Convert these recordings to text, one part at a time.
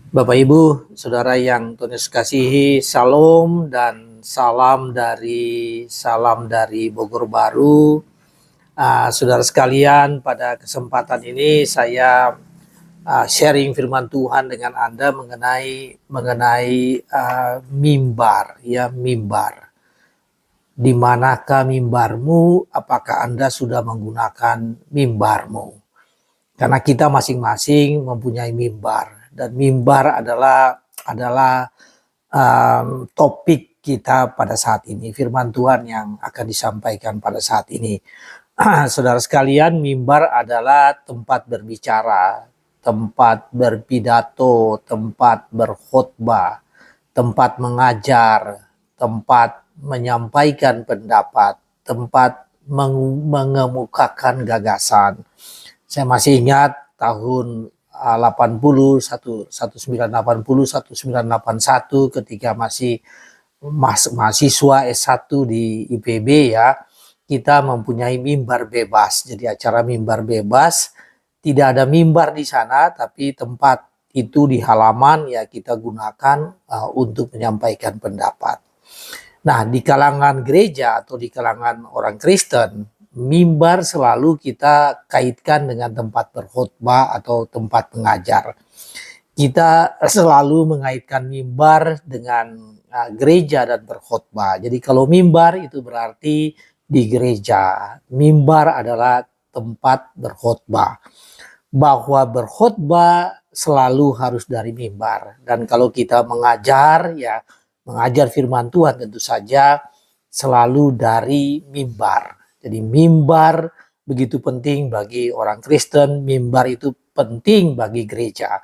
Bapak Ibu, saudara yang Tuhan Yesus kasihi, Shalom dan salam dari Bogor Baru. Saudara sekalian, pada kesempatan ini saya sharing firman Tuhan dengan Anda mengenai mimbar, ya mimbar. Di manakah mimbarmu? Apakah Anda sudah menggunakan mimbarmu? Karena kita masing-masing mempunyai mimbar, dan mimbar adalah topik kita pada saat ini, firman Tuhan yang akan disampaikan pada saat ini. Saudara sekalian, mimbar adalah tempat berbicara, tempat berpidato, tempat berkhotbah, tempat mengajar, tempat menyampaikan pendapat, tempat mengemukakan gagasan. Saya masih ingat tahun 1981 ketika masih mahasiswa S1 di IPB, ya, kita mempunyai mimbar bebas. Jadi acara mimbar bebas, tidak ada mimbar di sana, tapi tempat itu di halaman ya kita gunakan untuk menyampaikan pendapat. Nah, di kalangan gereja atau di kalangan orang Kristen, mimbar selalu kita kaitkan dengan tempat berkhotbah atau tempat mengajar. Kita selalu mengaitkan mimbar dengan gereja dan berkhotbah. Jadi kalau mimbar itu berarti di gereja. Mimbar adalah tempat berkhotbah. Bahwa berkhotbah selalu harus dari mimbar. Dan kalau kita mengajar, ya mengajar firman Tuhan tentu saja selalu dari mimbar. Jadi mimbar begitu penting bagi orang Kristen, mimbar itu penting bagi gereja.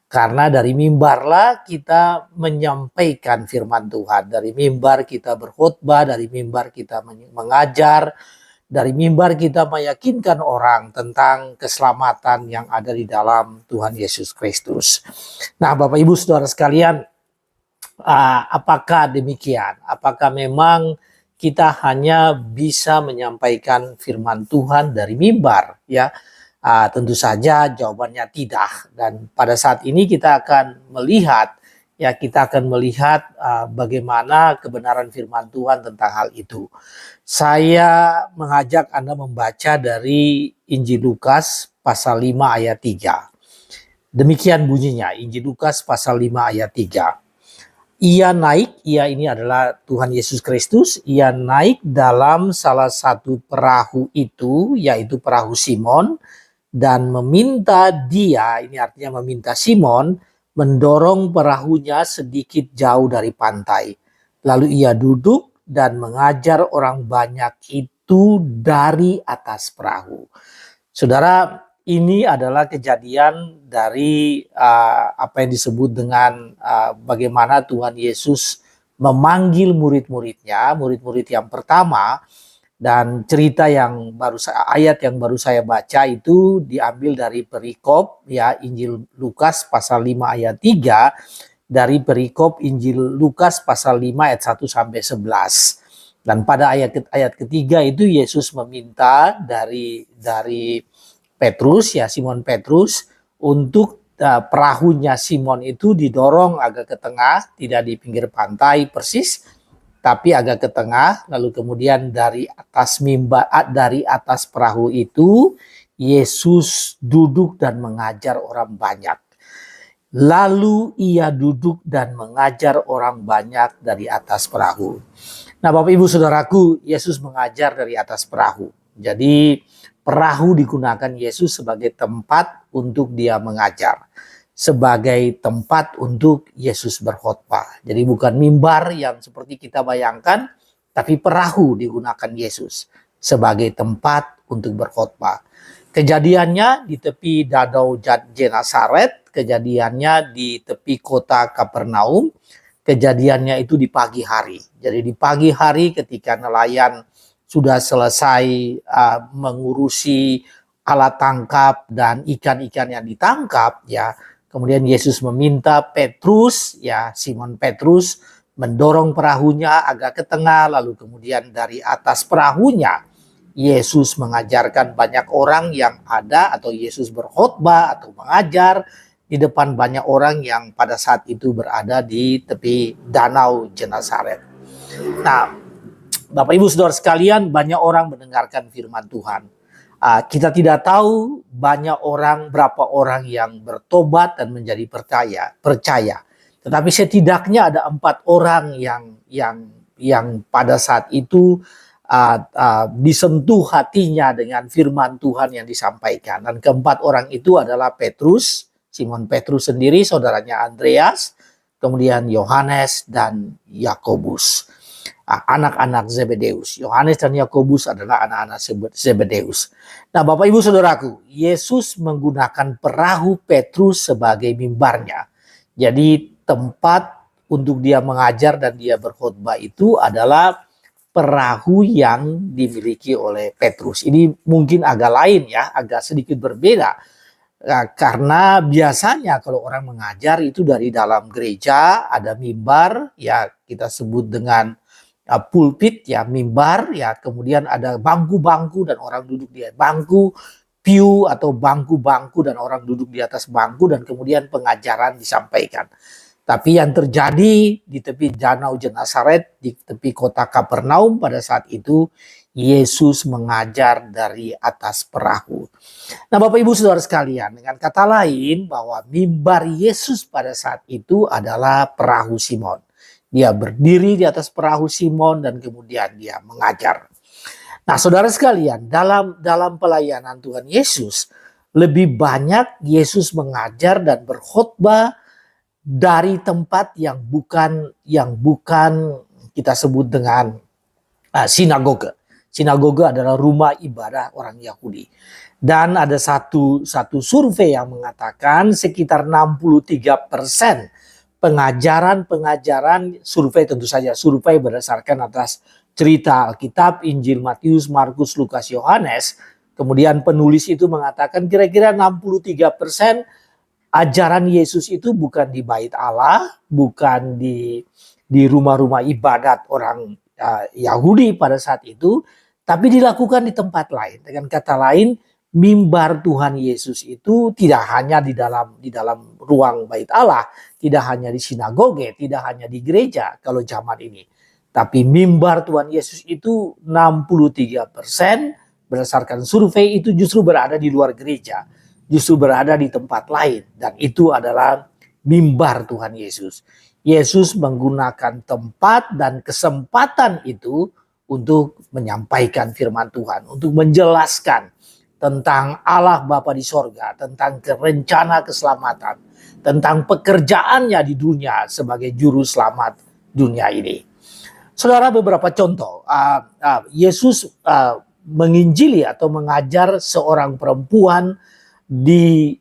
Karena dari mimbarlah kita menyampaikan firman Tuhan. Dari mimbar kita berkhotbah, dari mimbar kita mengajar, dari mimbar kita meyakinkan orang tentang keselamatan yang ada di dalam Tuhan Yesus Kristus. Nah, Bapak Ibu Saudara sekalian, apakah demikian? Apakah memang kita hanya bisa menyampaikan firman Tuhan dari mimbar? Ya, tentu saja jawabannya tidak. Dan pada saat ini kita akan melihat, bagaimana kebenaran firman Tuhan tentang hal itu. Saya mengajak Anda membaca dari Injil Lukas pasal 5 ayat 3. Demikian bunyinya, Injil Lukas pasal 5 ayat 3. Ia ini adalah Tuhan Yesus Kristus, ia naik dalam salah satu perahu itu, yaitu perahu Simon, dan meminta dia, ini artinya meminta Simon, mendorong perahunya sedikit jauh dari pantai. Lalu ia duduk dan mengajar orang banyak itu dari atas perahu. Saudara, ini adalah kejadian dari apa yang disebut dengan bagaimana Tuhan Yesus memanggil murid-muridnya, murid-murid yang pertama. Dan cerita ayat yang baru saya baca itu diambil dari perikop, ya, Injil Lukas pasal 5 ayat 3, dari perikop Injil Lukas pasal 5 ayat 1 sampai 11. Dan pada ayat ketiga itu Yesus meminta dari Petrus, ya Simon Petrus, untuk perahunya Simon itu didorong agak ke tengah, tidak di pinggir pantai persis, tapi agak ke tengah. Lalu kemudian dari atas perahu itu Yesus duduk dan mengajar orang banyak. Lalu ia duduk dan mengajar orang banyak dari atas perahu. Nah, Bapak Ibu Saudaraku, Yesus mengajar dari atas perahu. Jadi perahu digunakan Yesus sebagai tempat untuk dia mengajar, sebagai tempat untuk Yesus berkhotbah. Jadi bukan mimbar yang seperti kita bayangkan, tapi perahu digunakan Yesus sebagai tempat untuk berkhotbah. Kejadiannya di tepi Danau Genesaret, kejadiannya di tepi kota Kapernaum, kejadiannya itu di pagi hari. Jadi di pagi hari ketika nelayan sudah selesai mengurusi alat tangkap dan ikan-ikan yang ditangkap, ya, kemudian Yesus meminta Petrus, ya Simon Petrus, mendorong perahunya agak ke tengah, lalu kemudian dari atas perahunya Yesus mengajarkan banyak orang yang ada, atau Yesus berkhotbah atau mengajar di depan banyak orang yang pada saat itu berada di tepi danau Genesaret. Nah, Bapak Ibu Saudara sekalian, banyak orang mendengarkan firman Tuhan. Kita tidak tahu berapa orang yang bertobat dan menjadi percaya. Tetapi setidaknya ada 4 orang yang pada saat itu disentuh hatinya dengan firman Tuhan yang disampaikan. Dan keempat orang itu adalah Petrus, Simon Petrus sendiri, saudaranya Andreas, kemudian Yohanes dan Yakobus, anak-anak Zebedeus. Yohanes dan Yakobus adalah anak-anak Zebedeus. Nah, Bapak Ibu Saudaraku, Yesus menggunakan perahu Petrus sebagai mimbarnya. Jadi tempat untuk dia mengajar dan dia berkhotbah itu adalah perahu yang dimiliki oleh Petrus. Ini mungkin agak lain ya, agak sedikit berbeda. Karena biasanya kalau orang mengajar itu dari dalam gereja ada mimbar, ya kita sebut dengan pulpit, ya mimbar, ya kemudian ada bangku-bangku dan orang duduk di bangku, pew atau bangku-bangku dan orang duduk di atas bangku, dan kemudian pengajaran disampaikan. Tapi yang terjadi di tepi danau Genesaret, di tepi kota Kapernaum pada saat itu, Yesus mengajar dari atas perahu. Nah, Bapak Ibu Saudara sekalian, dengan kata lain bahwa mimbar Yesus pada saat itu adalah perahu Simon. Dia berdiri di atas perahu Simon dan kemudian dia mengajar. Nah, saudara sekalian, dalam pelayanan Tuhan Yesus, lebih banyak Yesus mengajar dan berkhotbah dari tempat yang bukan kita sebut dengan sinagoge. Sinagoge adalah rumah ibadah orang Yahudi. Dan ada satu survei yang mengatakan sekitar 63% pengajaran survei, tentu saja survei berdasarkan atas cerita Alkitab, Injil Matius, Markus, Lukas, Yohanes. Kemudian penulis itu mengatakan kira-kira 63% ajaran Yesus itu bukan di bait Allah, bukan di rumah-rumah ibadat orang Yahudi pada saat itu, tapi dilakukan di tempat lain. Dengan kata lain, mimbar Tuhan Yesus itu tidak hanya di dalam ruang bait Allah, tidak hanya di sinagoge, tidak hanya di gereja kalau zaman ini. Tapi mimbar Tuhan Yesus itu 63% berdasarkan survei itu justru berada di luar gereja, justru berada di tempat lain, dan itu adalah mimbar Tuhan Yesus. Yesus menggunakan tempat dan kesempatan itu untuk menyampaikan firman Tuhan, untuk menjelaskan tentang Allah Bapa di sorga, tentang rencana keselamatan, tentang pekerjaannya di dunia sebagai juru selamat dunia ini. Saudara, beberapa contoh. Yesus menginjili atau mengajar seorang perempuan di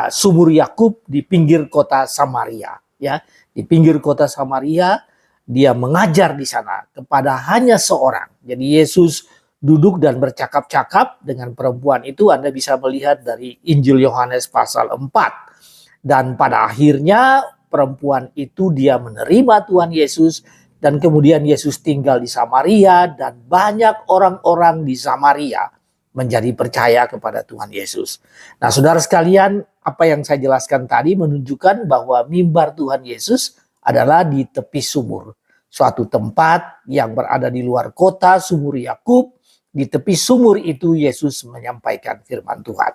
sumur Yakub di pinggir kota Samaria, ya. Di pinggir kota Samaria dia mengajar di sana kepada hanya seorang. Jadi Yesus duduk dan bercakap-cakap dengan perempuan itu. Anda bisa melihat dari Injil Yohanes pasal 4. Dan pada akhirnya perempuan itu dia menerima Tuhan Yesus, dan kemudian Yesus tinggal di Samaria dan banyak orang-orang di Samaria menjadi percaya kepada Tuhan Yesus. Nah, saudara sekalian, apa yang saya jelaskan tadi menunjukkan bahwa mimbar Tuhan Yesus adalah di tepi sumur. Suatu tempat yang berada di luar kota, sumur Yakub. Di tepi sumur itu Yesus menyampaikan firman Tuhan.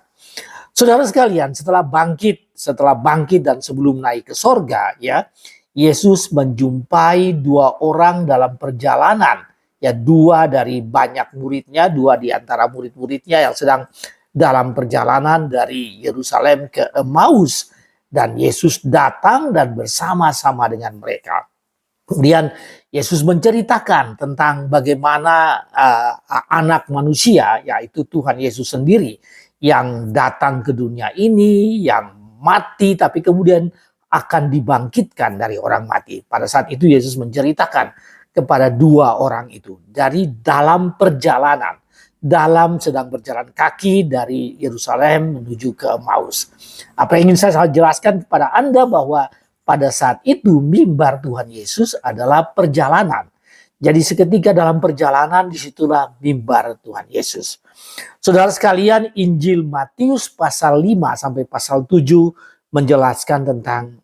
Saudara sekalian, setelah bangkit dan sebelum naik ke sorga, ya, Yesus menjumpai 2 orang dalam perjalanan. Ya, 2 dari banyak muridnya, 2 di antara murid-muridnya yang sedang dalam perjalanan dari Yerusalem ke Emmaus. Dan Yesus datang dan bersama-sama dengan mereka. Kemudian Yesus menceritakan tentang bagaimana anak manusia, yaitu Tuhan Yesus sendiri, yang datang ke dunia ini, yang mati tapi kemudian akan dibangkitkan dari orang mati. Pada saat itu Yesus menceritakan kepada 2 orang itu dari dalam perjalanan, sedang berjalan kaki dari Yerusalem menuju ke Emmaus. Apa yang ingin saya jelaskan kepada Anda bahwa pada saat itu mimbar Tuhan Yesus adalah perjalanan. Jadi seketika dalam perjalanan disitulah mimbar Tuhan Yesus. Saudara sekalian, Injil Matius pasal 5 sampai pasal 7 menjelaskan tentang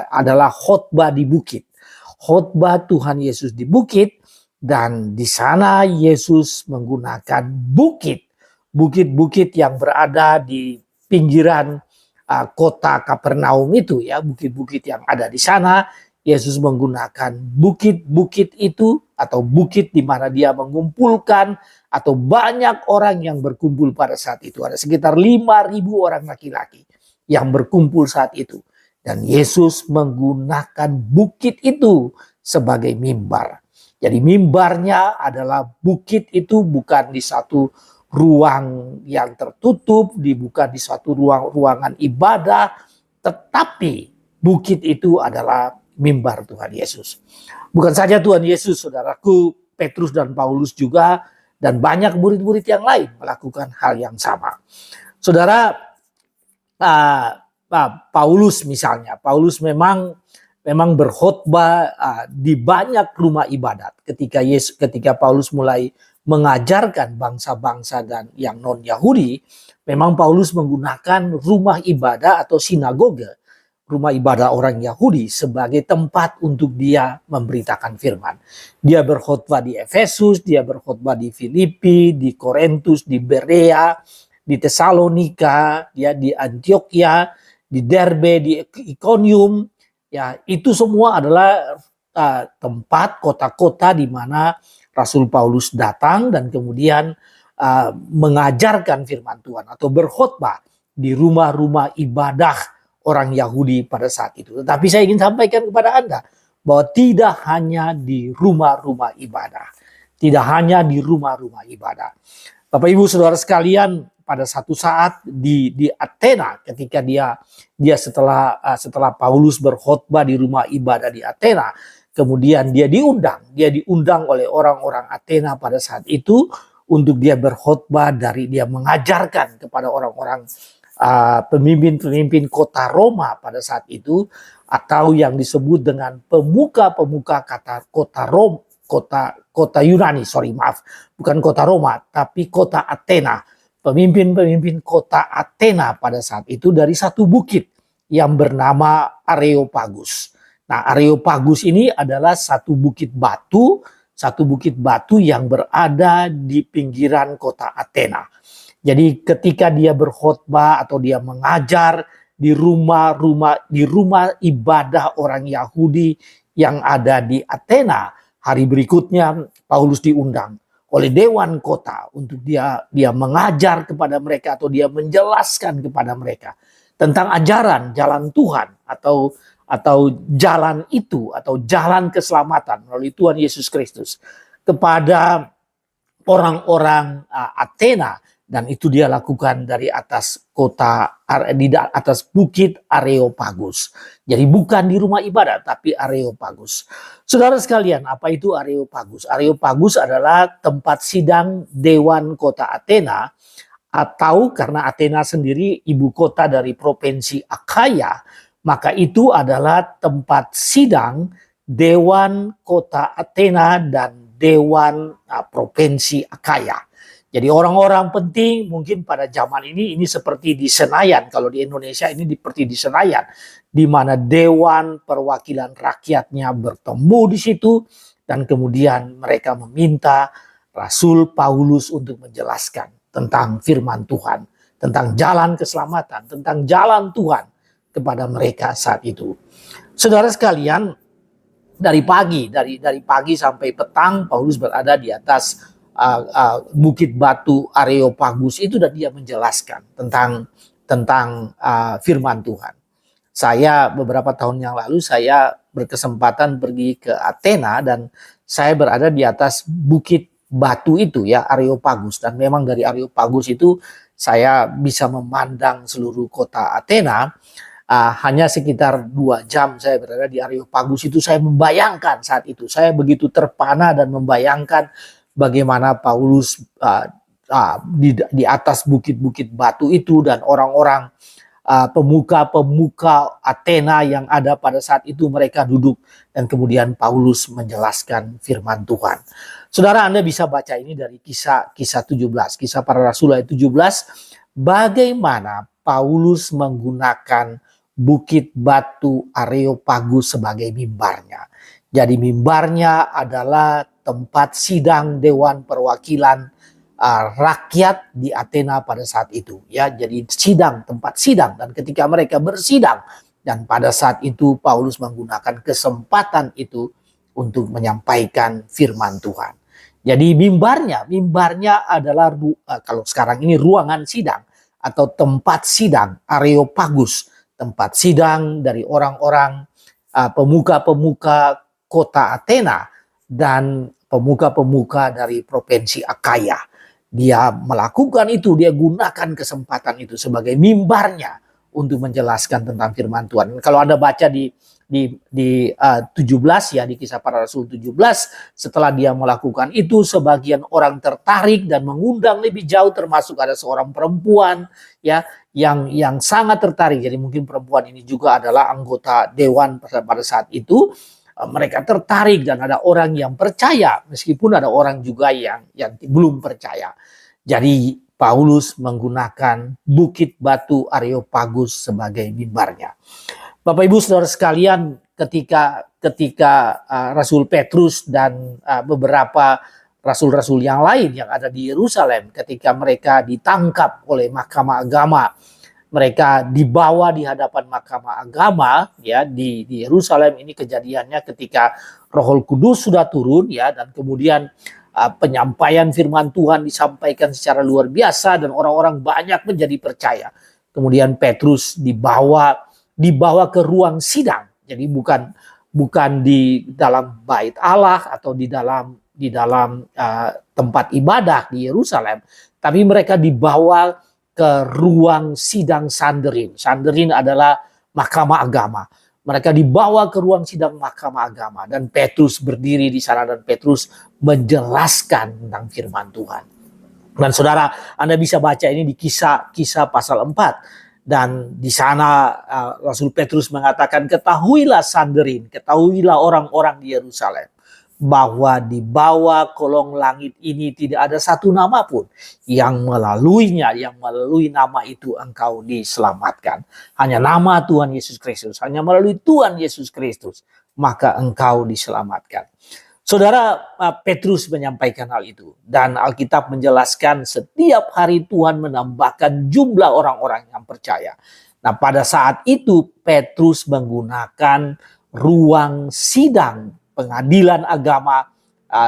adalah khotbah di bukit. Khotbah Tuhan Yesus di bukit, dan di sana Yesus menggunakan bukit-bukit yang berada di pinggiran kota Kapernaum itu, ya, bukit-bukit yang ada di sana. Yesus menggunakan bukit-bukit itu atau bukit di mana dia mengumpulkan atau banyak orang yang berkumpul pada saat itu. Ada sekitar 5.000 orang laki-laki yang berkumpul saat itu. Dan Yesus menggunakan bukit itu sebagai mimbar. Jadi mimbarnya adalah bukit itu bukan di satu ruang yang tertutup, bukan di suatu ruangan ibadah, tetapi bukit itu adalah mimbar Tuhan Yesus. Bukan saja Tuhan Yesus, saudaraku, Petrus dan Paulus juga, dan banyak murid-murid yang lain melakukan hal yang sama. Saudara, Paulus misalnya, Paulus memang berkhotbah di banyak rumah ibadat. Ketika Paulus mulai mengajarkan bangsa-bangsa dan yang non-Yahudi, memang Paulus menggunakan rumah ibadah atau sinagoge, rumah ibadah orang Yahudi, sebagai tempat untuk dia memberitakan firman. Dia berkhotbah di Efesus, dia berkhotbah di Filipi, di Korintus, di Berea, di Tesalonika, ya, di Antioquia, di Derbe, di Iconium. Ya, itu semua adalah tempat, kota-kota di mana Rasul Paulus datang dan kemudian mengajarkan firman Tuhan atau berkhotbah di rumah-rumah ibadah orang Yahudi pada saat itu. Tetapi saya ingin sampaikan kepada Anda bahwa tidak hanya di rumah-rumah ibadah. Tidak hanya di rumah-rumah ibadah. Bapak Ibu Saudara sekalian, pada satu saat di Athena, ketika dia setelah Paulus berkhotbah di rumah ibadah di Athena, kemudian dia diundang oleh orang-orang Athena pada saat itu untuk dia berkhotbah, dia mengajarkan kepada orang-orang pemimpin-pemimpin kota Roma pada saat itu, atau yang disebut dengan pemuka-pemuka kota Yunani, bukan kota Roma, tapi kota Athena. Pemimpin-pemimpin kota Athena pada saat itu dari satu bukit yang bernama Areopagus. Nah, Areopagus ini adalah satu bukit batu yang berada di pinggiran kota Athena. Jadi ketika dia berkhotbah atau dia mengajar di rumah ibadah orang Yahudi yang ada di Athena, hari berikutnya Paulus diundang oleh dewan kota untuk dia mengajar kepada mereka atau dia menjelaskan kepada mereka tentang ajaran jalan Tuhan atau jalan itu, atau jalan keselamatan melalui Tuhan Yesus Kristus kepada orang-orang Athena. Dan itu dia lakukan dari atas atas bukit Areopagus. Jadi bukan di rumah ibadah, tapi Areopagus. Saudara sekalian, apa itu Areopagus? Areopagus adalah tempat sidang dewan kota Athena, atau karena Athena sendiri ibu kota dari provinsi Achaia, maka itu adalah tempat sidang dewan kota Athena dan dewan provinsi Achaia. Jadi orang-orang penting mungkin pada zaman ini seperti di Senayan. Kalau di Indonesia ini seperti di Senayan, di mana Dewan Perwakilan Rakyatnya bertemu di situ, dan kemudian mereka meminta Rasul Paulus untuk menjelaskan tentang firman Tuhan, tentang jalan keselamatan, tentang jalan Tuhan kepada mereka saat itu. Saudara sekalian, dari pagi sampai petang Paulus berada di atas bukit batu Areopagus itu, dan dia menjelaskan tentang firman Tuhan. Saya beberapa tahun yang lalu saya berkesempatan pergi ke Athena dan saya berada di atas bukit batu itu, ya, Areopagus, dan memang dari Areopagus itu saya bisa memandang seluruh kota Athena. Hanya sekitar 2 jam saya berada di Areopagus itu, saya membayangkan saat itu, saya begitu terpana dan membayangkan bagaimana Paulus di atas bukit-bukit batu itu, dan orang-orang pemuka-pemuka Athena yang ada pada saat itu mereka duduk, dan kemudian Paulus menjelaskan firman Tuhan. Saudara, Anda bisa baca ini dari kisah 17, kisah para rasul ayat 17, bagaimana Paulus menggunakan bukit batu Areopagus sebagai mimbarnya. Jadi mimbarnya adalah tempat sidang Dewan Perwakilan rakyat di Athena pada saat itu, ya. Jadi tempat sidang, dan ketika mereka bersidang, dan pada saat itu Paulus menggunakan kesempatan itu untuk menyampaikan firman Tuhan. Jadi mimbarnya adalah kalau sekarang ini ruangan sidang atau tempat sidang Areopagus, tempat sidang dari orang-orang pemuka-pemuka kota Athena dan pemuka-pemuka dari provinsi Akaya. Dia melakukan itu, dia gunakan kesempatan itu sebagai mimbarnya untuk menjelaskan tentang firman Tuhan. Kalau Anda baca di 17, ya, di kisah para rasul 17, setelah dia melakukan itu, sebagian orang tertarik dan mengundang lebih jauh, termasuk ada seorang perempuan, ya, yang sangat tertarik. Jadi mungkin perempuan ini juga adalah anggota dewan pada saat itu. Mereka tertarik dan ada orang yang percaya, meskipun ada orang juga yang belum percaya. Jadi Paulus menggunakan bukit batu Areopagus sebagai mimbarnya. Bapak Ibu Saudara sekalian, ketika Rasul Petrus dan beberapa rasul-rasul yang lain yang ada di Yerusalem, ketika mereka ditangkap oleh mahkamah agama, mereka dibawa di hadapan mahkamah agama, ya, di Yerusalem. Ini kejadiannya ketika Roh Kudus sudah turun, ya, dan kemudian penyampaian firman Tuhan disampaikan secara luar biasa dan orang-orang banyak menjadi percaya. Kemudian Petrus dibawa ke ruang sidang. Jadi bukan di dalam bait Allah atau di dalam tempat ibadah di Yerusalem, tapi mereka dibawa ke ruang sidang Sanhedrin. Sanhedrin adalah mahkamah agama. Mereka dibawa ke ruang sidang mahkamah agama dan Petrus berdiri di sana dan Petrus menjelaskan tentang firman Tuhan. Dan saudara, Anda bisa baca ini di kisah pasal 4. Dan di sana Rasul Petrus mengatakan, ketahuilah Sanhedrin, ketahuilah orang-orang di Yerusalem, bahwa di bawah kolong langit ini tidak ada satu nama pun yang melalui nama itu engkau diselamatkan. Hanya nama Tuhan Yesus Kristus, hanya melalui Tuhan Yesus Kristus, maka engkau diselamatkan. Saudara, Petrus menyampaikan hal itu. Dan Alkitab menjelaskan setiap hari Tuhan menambahkan jumlah orang-orang yang percaya. Nah, pada saat itu Petrus menggunakan ruang sidang pengadilan agama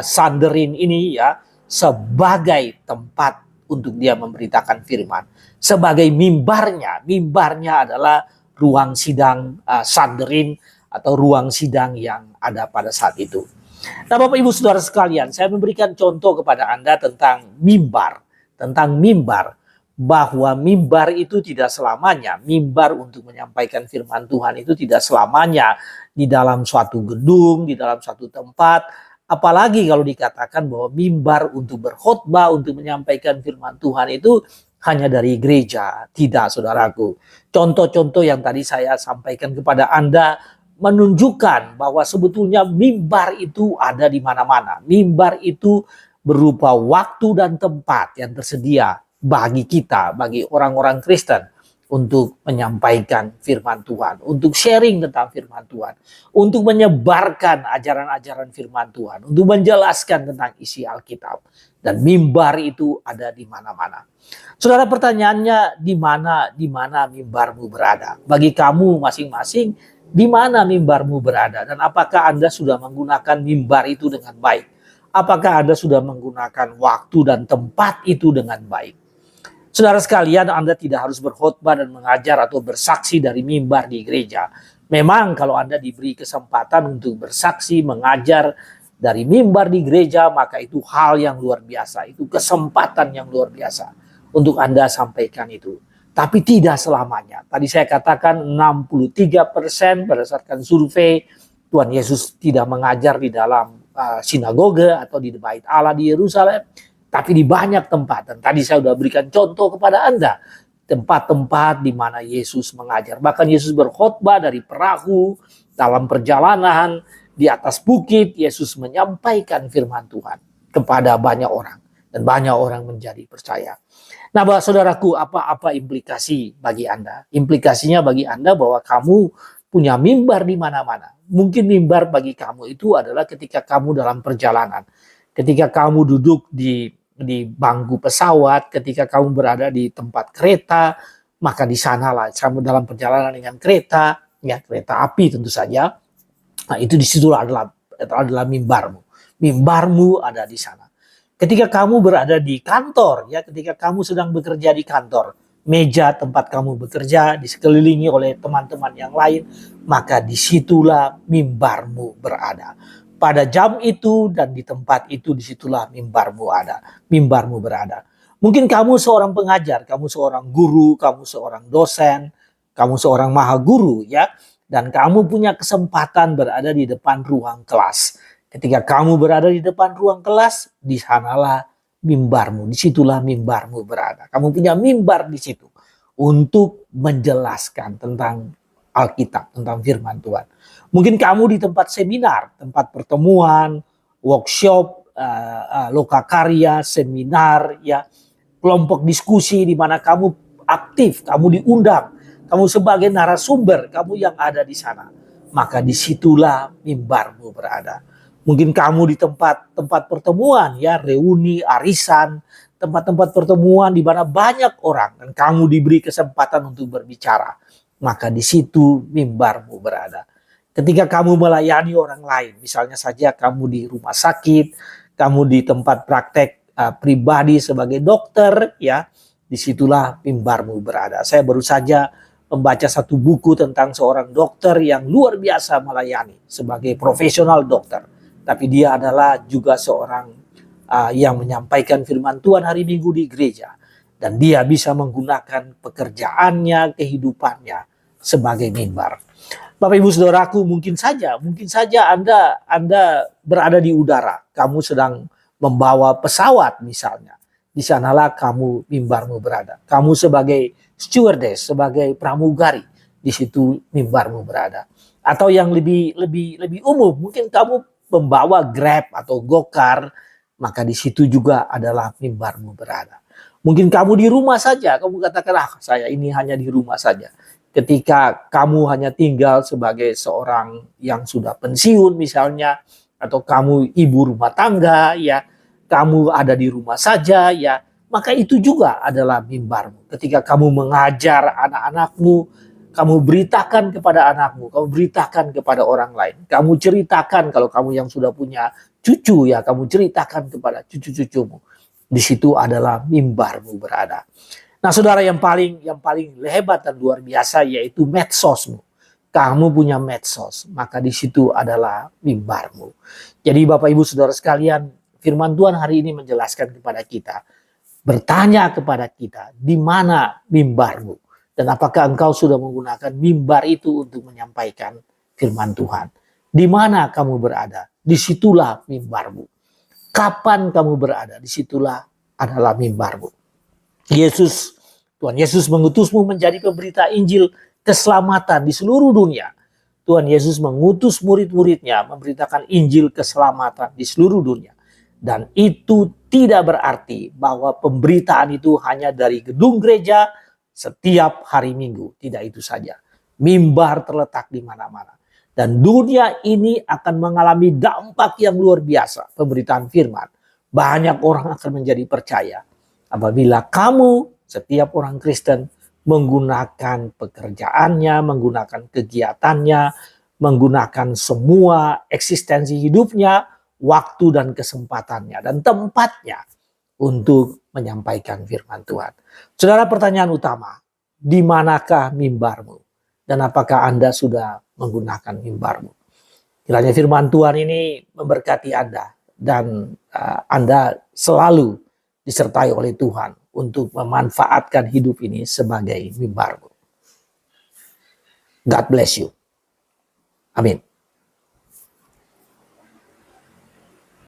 Sanhedrin ini, ya, sebagai tempat untuk dia memberitakan firman. Sebagai mimbarnya adalah ruang sidang Sanhedrin atau ruang sidang yang ada pada saat itu. Nah, Bapak Ibu Saudara sekalian, saya memberikan contoh kepada Anda tentang mimbar, bahwa mimbar itu tidak selamanya, mimbar untuk menyampaikan firman Tuhan itu tidak selamanya di dalam suatu gedung, di dalam suatu tempat. Apalagi kalau dikatakan bahwa mimbar untuk berkhotbah, untuk menyampaikan firman Tuhan itu hanya dari gereja. Tidak, saudaraku. Contoh-contoh yang tadi saya sampaikan kepada Anda menunjukkan bahwa sebetulnya mimbar itu ada di mana-mana. Mimbar itu berupa waktu dan tempat yang tersedia bagi kita, bagi orang-orang Kristen, untuk menyampaikan firman Tuhan, untuk sharing tentang firman Tuhan, untuk menyebarkan ajaran-ajaran firman Tuhan, untuk menjelaskan tentang isi Alkitab. Dan mimbar itu ada di mana-mana. Saudara, pertanyaannya, di mana mimbarmu berada? Bagi kamu masing-masing, di mana mimbarmu berada? Dan apakah Anda sudah menggunakan mimbar itu dengan baik? Apakah Anda sudah menggunakan waktu dan tempat itu dengan baik? Saudara sekalian, Anda tidak harus berkhotbah dan mengajar atau bersaksi dari mimbar di gereja. Memang kalau Anda diberi kesempatan untuk bersaksi, mengajar dari mimbar di gereja, maka itu hal yang luar biasa. Itu kesempatan yang luar biasa untuk Anda sampaikan itu. Tapi tidak selamanya. Tadi saya katakan 63% berdasarkan survei, Tuhan Yesus tidak mengajar di dalam sinagoge atau di bait Allah di Yerusalem, tapi di banyak tempat. Dan tadi saya sudah berikan contoh kepada Anda, tempat-tempat di mana Yesus mengajar. Bahkan Yesus berkhotbah dari perahu, dalam perjalanan, di atas bukit, Yesus menyampaikan firman Tuhan. kepada banyak orang. Dan banyak orang menjadi percaya. Nah, saudaraku, apa implikasi bagi Anda? Implikasinya bagi Anda bahwa kamu punya mimbar di mana-mana. Mungkin mimbar bagi kamu itu adalah ketika kamu dalam perjalanan. Ketika kamu duduk di bangku pesawat, ketika kamu berada di tempat kereta, maka di sanalah kamu dalam perjalanan dengan kereta, ya kereta api tentu saja. Nah, itu disitulah adalah mimbarmu. Mimbarmu ada di sana. Ketika kamu berada di kantor, ya ketika kamu sedang bekerja di kantor, meja tempat kamu bekerja disekelilingi oleh teman-teman yang lain, maka disitulah mimbarmu berada. Pada jam itu dan di tempat itu disitulah mimbarmu ada, mimbarmu berada. Mungkin kamu seorang pengajar, kamu seorang guru, kamu seorang dosen, kamu seorang maha guru, ya, dan kamu punya kesempatan berada di depan ruang kelas. Ketika kamu berada di depan ruang kelas, di sanalah mimbarmu, disitulah mimbarmu berada. Kamu punya mimbar di situ untuk menjelaskan tentang Alkitab, tentang firman Tuhan. Mungkin kamu di tempat seminar, tempat pertemuan, workshop, lokakarya, seminar, ya, kelompok diskusi di mana kamu aktif, kamu diundang, kamu sebagai narasumber, kamu yang ada di sana. Maka disitulah mimbarmu berada. Mungkin kamu di tempat pertemuan, ya, reuni, arisan, tempat-tempat pertemuan di mana banyak orang dan kamu diberi kesempatan untuk berbicara. Maka di situ mimbarmu berada. Ketika kamu melayani orang lain, misalnya saja kamu di rumah sakit, kamu di tempat praktek pribadi sebagai dokter, ya, disitulah mimbarmu berada. Saya baru saja membaca satu buku tentang seorang dokter yang luar biasa melayani sebagai profesional dokter. Tapi dia adalah juga seorang yang menyampaikan firman Tuhan hari Minggu di gereja. Dan dia bisa menggunakan pekerjaannya, kehidupannya sebagai mimbar. Bapak Ibu Saudaraku, mungkin saja Anda berada di udara. Kamu sedang membawa pesawat misalnya. Di sanalah kamu mimbarmu berada. Kamu sebagai stewardess, sebagai pramugari, di situ mimbarmu berada. Atau yang lebih umum, mungkin kamu membawa Grab atau Gokar, maka di situ juga adalah mimbarmu berada. Mungkin kamu di rumah saja, kamu katakan, saya ini hanya di rumah saja. Ketika kamu hanya tinggal sebagai seorang yang sudah pensiun misalnya, atau kamu ibu rumah tangga, ya, kamu ada di rumah saja, ya, maka itu juga adalah mimbarmu. Ketika kamu mengajar anak-anakmu, kamu beritakan kepada anakmu, kamu beritakan kepada orang lain. Kamu ceritakan kalau kamu yang sudah punya cucu, ya, kamu ceritakan kepada cucu-cucumu. Di situ adalah mimbarmu berada. Nah, saudara, yang paling hebat dan luar biasa yaitu medsosmu. Kamu punya medsos, maka di situ adalah mimbarmu. Jadi Bapak Ibu Saudara sekalian, firman Tuhan hari ini menjelaskan kepada kita, bertanya kepada kita, di mana mimbarmu? Dan apakah engkau sudah menggunakan mimbar itu untuk menyampaikan firman Tuhan? Di mana kamu berada? Disitulah mimbarmu. Kapan kamu berada? Disitulah adalah mimbarmu. Tuhan Yesus mengutusmu menjadi pemberita Injil keselamatan di seluruh dunia. Tuhan Yesus mengutus murid-muridnya memberitakan Injil keselamatan di seluruh dunia. Dan itu tidak berarti bahwa pemberitaan itu hanya dari gedung gereja setiap hari Minggu. Tidak itu saja. Mimbar terletak di mana-mana. Dan dunia ini akan mengalami dampak yang luar biasa. Pemberitaan firman. Banyak orang akan menjadi percaya. Apabila kamu, setiap orang Kristen, menggunakan pekerjaannya, menggunakan kegiatannya, menggunakan semua eksistensi hidupnya, waktu dan kesempatannya, dan tempatnya untuk menyampaikan firman Tuhan. Saudara, pertanyaan utama, di manakah mimbarmu? Dan apakah Anda sudah menggunakan mimbarmu? Kiranya firman Tuhan ini memberkati Anda dan Anda selalu disertai oleh Tuhan untuk memanfaatkan hidup ini sebagai mimbarmu. God bless you. Amin.